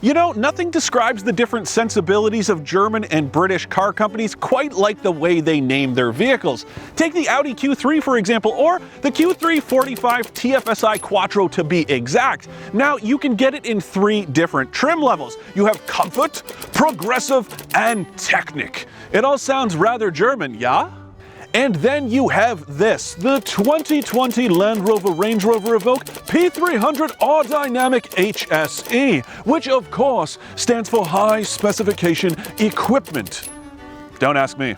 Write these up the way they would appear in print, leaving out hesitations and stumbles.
You know, nothing describes the different sensibilities of German and British car companies quite like the way they name their vehicles. Take the Audi Q3 for example, or the Q3 45 TFSI Quattro to be exact. Now, you can get it in 3 different trim levels. You have Comfort, Progressive, and Technik. It all sounds rather German, yeah? And then you have this, the 2020 Land Rover Range Rover Evoque P300 All-Dynamic HSE, which of course stands for High Specification Equipment. Don't ask me.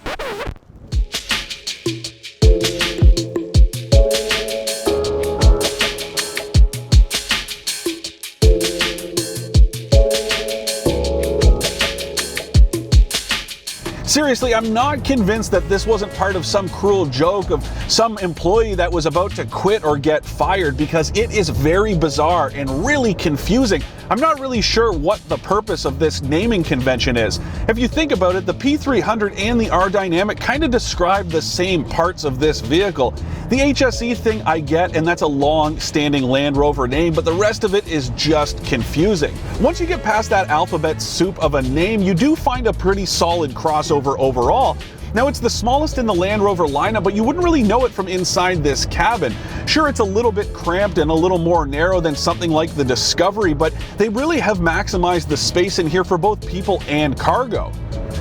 Seriously, I'm not convinced that this wasn't part of some cruel joke of some employee that was about to quit or get fired, because it is very bizarre and really confusing. I'm not really sure what the purpose of this naming convention is. If you think about it, the P300 and the R-Dynamic kind of describe the same parts of this vehicle. The HSE thing I get, and that's a long-standing Land Rover name, but the rest of it is just confusing. Once you get past that alphabet soup of a name, you do find a pretty solid crossover overall. Now, it's the smallest in the Land Rover lineup, but you wouldn't really know it from inside this cabin. Sure, it's a little bit cramped and a little more narrow than something like the Discovery, but they really have maximized the space in here for both people and cargo.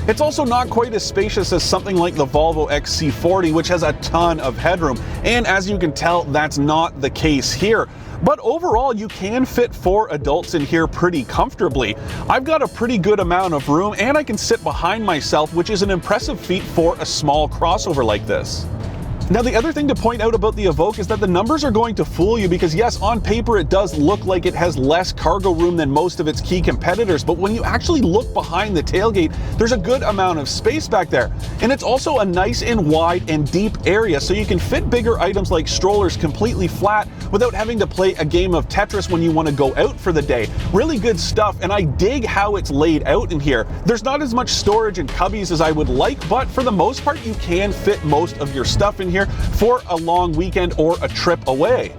It's also not quite as spacious as something like the Volvo XC40, which has a ton of headroom, and as you can tell, that's not the case here. But overall, you can fit 4 adults in here pretty comfortably. I've got a pretty good amount of room, and I can sit behind myself, which is an impressive feat for a small crossover like this. Now, the other thing to point out about the Evoque is that the numbers are going to fool you, because yes, on paper it does look like it has less cargo room than most of its key competitors, but when you actually look behind the tailgate, there's a good amount of space back there. And it's also a nice and wide and deep area, so you can fit bigger items like strollers completely flat without having to play a game of Tetris when you want to go out for the day. Really good stuff, and I dig how it's laid out in here. There's not as much storage and cubbies as I would like, but for the most part, you can fit most of your stuff in here for a long weekend or a trip away.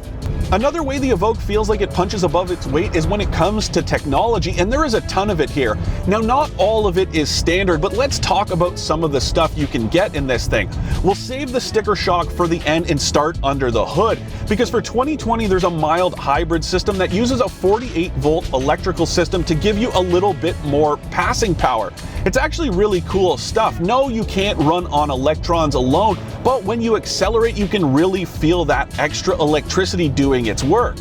Another way the Evoque feels like it punches above its weight is when it comes to technology, and there is a ton of it here. Now, not all of it is standard, but let's talk about some of the stuff you can get in this thing. We'll save the sticker shock for the end and start under the hood, because for 2020 there's a mild hybrid system that uses a 48-volt electrical system to give you a little bit more passing power. It's actually really cool stuff. No, you can't run on electrons alone, but when you accelerate, you can really feel that extra electricity doing its work.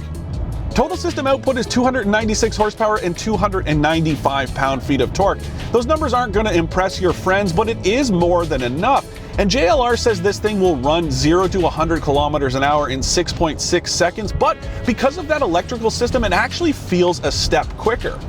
Total system output is 296 horsepower and 295 pound-feet of torque. Those numbers aren't going to impress your friends, but it is more than enough. And JLR says this thing will run 0 to 100 kilometers an hour in 6.6 seconds, but because of that electrical system, it actually feels a step quicker.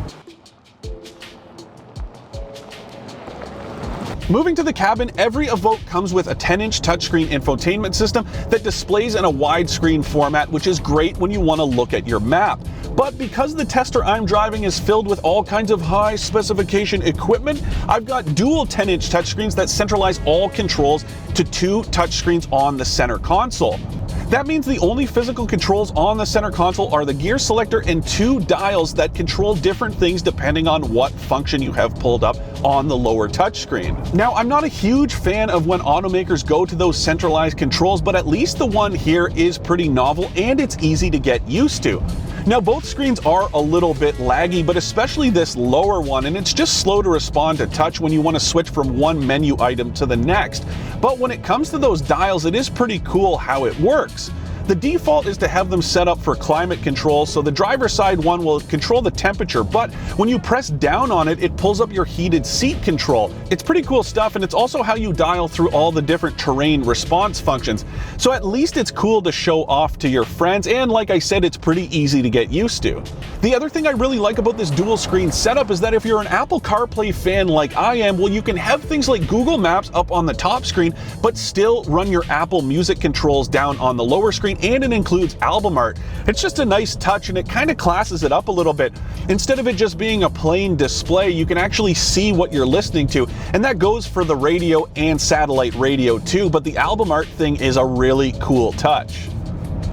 Moving to the cabin, every Evoque comes with a 10-inch touchscreen infotainment system that displays in a widescreen format, which is great when you want to look at your map. But because the Tester I'm driving is filled with all kinds of high specification equipment, I've got dual 10-inch touchscreens that centralize all controls to 2 touchscreens on the center console. That means the only physical controls on the center console are the gear selector and 2 dials that control different things depending on what function you have pulled up on the lower touchscreen. Now, I'm not a huge fan of when automakers go to those centralized controls, but at least the one here is pretty novel and it's easy to get used to. Now, both screens are a little bit laggy, but especially this lower one, and it's just slow to respond to touch when you want to switch from one menu item to the next. But when it comes to those dials, it is pretty cool how it works. The default is to have them set up for climate control, so the driver's side one will control the temperature, but when you press down on it, it pulls up your heated seat control. It's pretty cool stuff, and it's also how you dial through all the different terrain response functions. So at least it's cool to show off to your friends, and like I said, it's pretty easy to get used to. The other thing I really like about this dual screen setup is that if you're an Apple CarPlay fan like I am, well, you can have things like Google Maps up on the top screen, but still run your Apple Music controls down on the lower screen, and it includes album art. It's just a nice touch, and it kind of classes it up a little bit. Instead of it just being a plain display, you can actually see what you're listening to, and that goes for the radio and satellite radio too, but the album art thing is a really cool touch.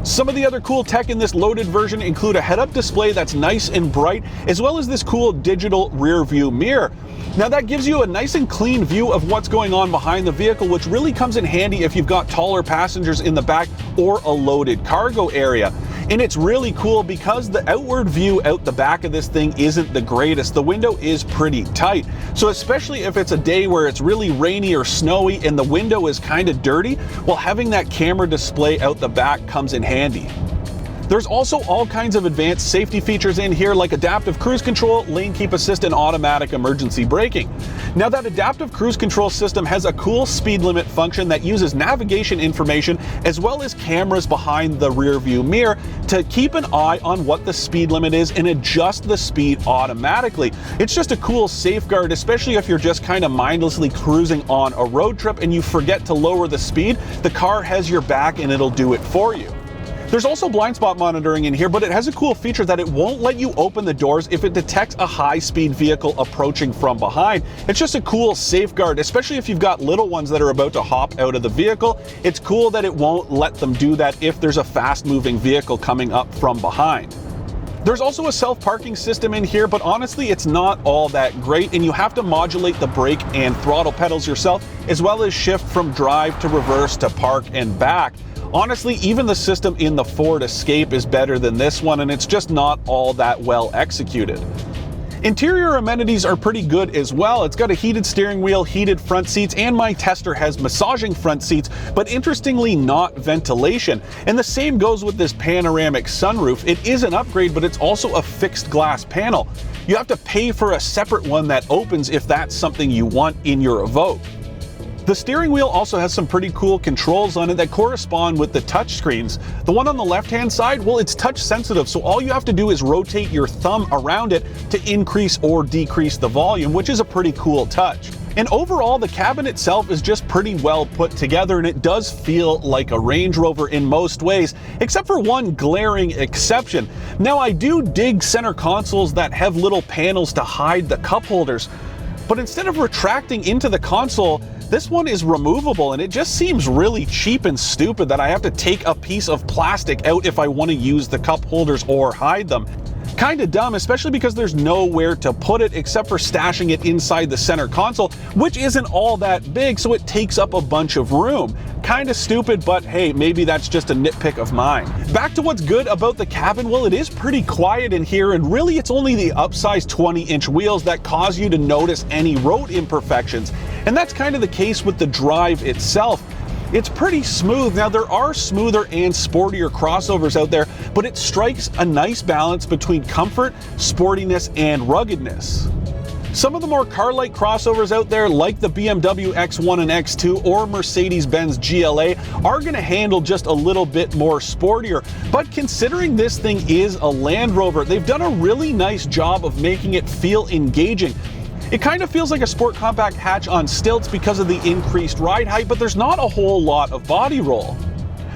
Some of the other cool tech in this loaded version include a head-up display that's nice and bright, as well as this cool digital rear view mirror. Now that gives you a nice and clean view of what's going on behind the vehicle, which really comes in handy if you've got taller passengers in the back or a loaded cargo area. And it's really cool because the outward view out the back of this thing isn't the greatest. The window is pretty tight. So especially if it's a day where it's really rainy or snowy and the window is kind of dirty, well, having that camera display out the back comes in handy. There's also all kinds of advanced safety features in here, like adaptive cruise control, lane keep assist, and automatic emergency braking. Now that adaptive cruise control system has a cool speed limit function that uses navigation information as well as cameras behind the rear view mirror to keep an eye on what the speed limit is and adjust the speed automatically. It's just a cool safeguard, especially if you're just kind of mindlessly cruising on a road trip and you forget to lower the speed. The car has your back and it'll do it for you. There's also blind spot monitoring in here, but it has a cool feature that it won't let you open the doors if it detects a high-speed vehicle approaching from behind. It's just a cool safeguard, especially if you've got little ones that are about to hop out of the vehicle. It's cool that it won't let them do that if there's a fast-moving vehicle coming up from behind. There's also a self-parking system in here, but honestly, it's not all that great, and you have to modulate the brake and throttle pedals yourself, as well as shift from drive to reverse to park and back. Honestly, even the system in the Ford Escape is better than this one, and it's just not all that well executed. Interior amenities are pretty good as well. It's got a heated steering wheel, heated front seats, and my tester has massaging front seats, but interestingly not ventilation. And the same goes with this panoramic sunroof. It is an upgrade, but it's also a fixed glass panel. You have to pay for a separate one that opens if that's something you want in your Evoque. The steering wheel also has some pretty cool controls on it that correspond with the touch screens. The one on the left-hand side, well, it's touch sensitive, so all you have to do is rotate your thumb around it to increase or decrease the volume, which is a pretty cool touch. And overall, the cabin itself is just pretty well put together, and it does feel like a Range Rover in most ways, except for one glaring exception. Now, I do dig center consoles that have little panels to hide the cup holders, but instead of retracting into the console, this one is removable, and it just seems really cheap and stupid that I have to take a piece of plastic out if I want to use the cup holders or hide them. Kinda dumb, especially because there's nowhere to put it except for stashing it inside the center console, which isn't all that big, so it takes up a bunch of room. Kinda stupid, but hey, maybe that's just a nitpick of mine. Back to what's good about the cabin, well, it is pretty quiet in here, and really it's only the upsized 20-inch wheels that cause you to notice any road imperfections. And that's kind of the case with the drive itself. It's pretty smooth. Now, there are smoother and sportier crossovers out there, but it strikes a nice balance between comfort, sportiness, and ruggedness. Some of the more car-like crossovers out there, like the BMW X1 and X2 or Mercedes-Benz GLA, are going to handle just a little bit more sportier. But considering this thing is a Land Rover, they've done a really nice job of making it feel engaging. It kind of feels like a sport compact hatch on stilts because of the increased ride height, but there's not a whole lot of body roll.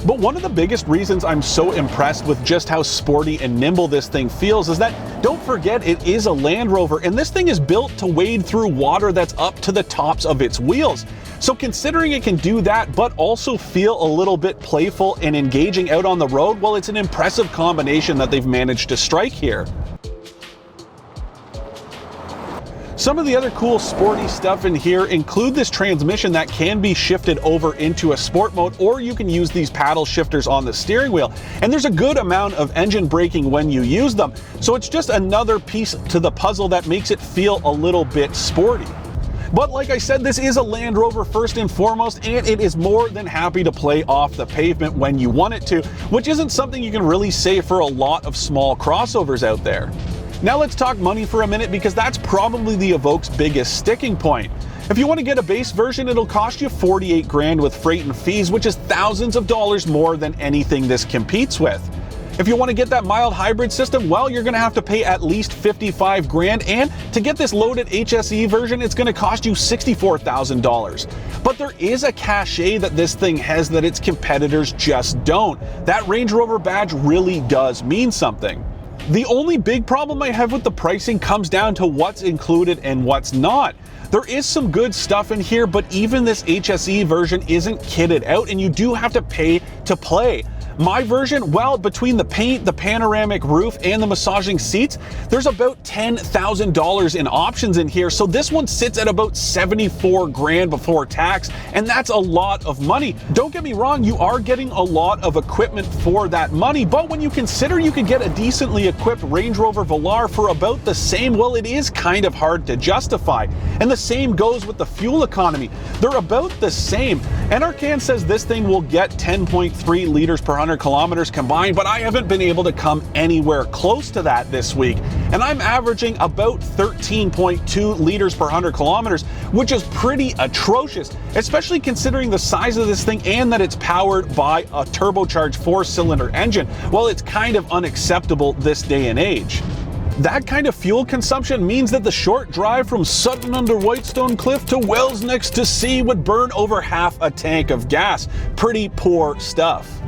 But one of the biggest reasons I'm so impressed with just how sporty and nimble this thing feels is that, don't forget, it is a Land Rover, and this thing is built to wade through water that's up to the tops of its wheels. So considering it can do that, but also feel a little bit playful and engaging out on the road, well, it's an impressive combination that they've managed to strike here. Some of the other cool sporty stuff in here include this transmission that can be shifted over into a sport mode, or you can use these paddle shifters on the steering wheel. And there's a good amount of engine braking when you use them. So it's just another piece to the puzzle that makes it feel a little bit sporty. But like I said, this is a Land Rover first and foremost, and it is more than happy to play off the pavement when you want it to, which isn't something you can really say for a lot of small crossovers out there. Now let's talk money for a minute, because that's probably the Evoque's biggest sticking point. If you want to get a base version, it'll cost you $48 grand with freight and fees, which is thousands of dollars more than anything this competes with. If you want to get that mild hybrid system, well, you're going to have to pay at least $55 grand, and to get this loaded HSE version, it's going to cost you $64,000. But there is a cachet that this thing has that its competitors just don't. That Range Rover badge really does mean something. The only big problem I have with the pricing comes down to what's included and what's not. There is some good stuff in here, but even this HSE version isn't kitted out, and you do have to pay to play. My version, well, between the paint, the panoramic roof, and the massaging seats, there's about $10,000 in options in here, so this one sits at about 74 grand before tax, and that's a lot of money. Don't get me wrong, you are getting a lot of equipment for that money, but when you consider you could get a decently equipped Range Rover Velar for about the same, well, it is kind of hard to justify. And the same goes with the fuel economy. They're about the same. Enercan says this thing will get 10.3 liters per 100 kilometers combined, but I haven't been able to come anywhere close to that this week. And I'm averaging about 13.2 liters per 100 kilometers, which is pretty atrocious, especially considering the size of this thing and that it's powered by a turbocharged 4-cylinder engine. Well, it's kind of unacceptable this day and age. That kind of fuel consumption means that the short drive from Sutton under Whitestone Cliff to Wells next to sea would burn over half a tank of gas. Pretty poor stuff.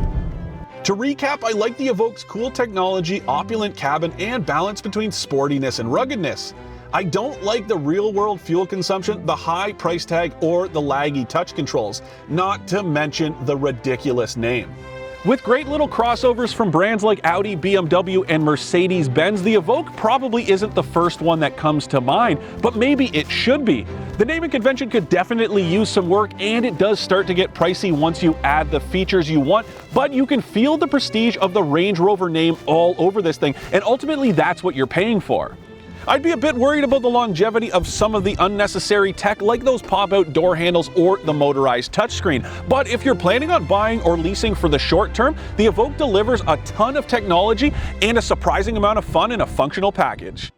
To recap, I like the Evoque's cool technology, opulent cabin, and balance between sportiness and ruggedness. I don't like the real-world fuel consumption, the high price tag, or the laggy touch controls, not to mention the ridiculous name. With great little crossovers from brands like Audi, BMW, and Mercedes-Benz, the Evoque probably isn't the first one that comes to mind, but maybe it should be. The naming convention could definitely use some work, and it does start to get pricey once you add the features you want, but you can feel the prestige of the Range Rover name all over this thing, and ultimately that's what you're paying for. I'd be a bit worried about the longevity of some of the unnecessary tech like those pop-out door handles or the motorized touchscreen. But if you're planning on buying or leasing for the short term, the Evoque delivers a ton of technology and a surprising amount of fun in a functional package.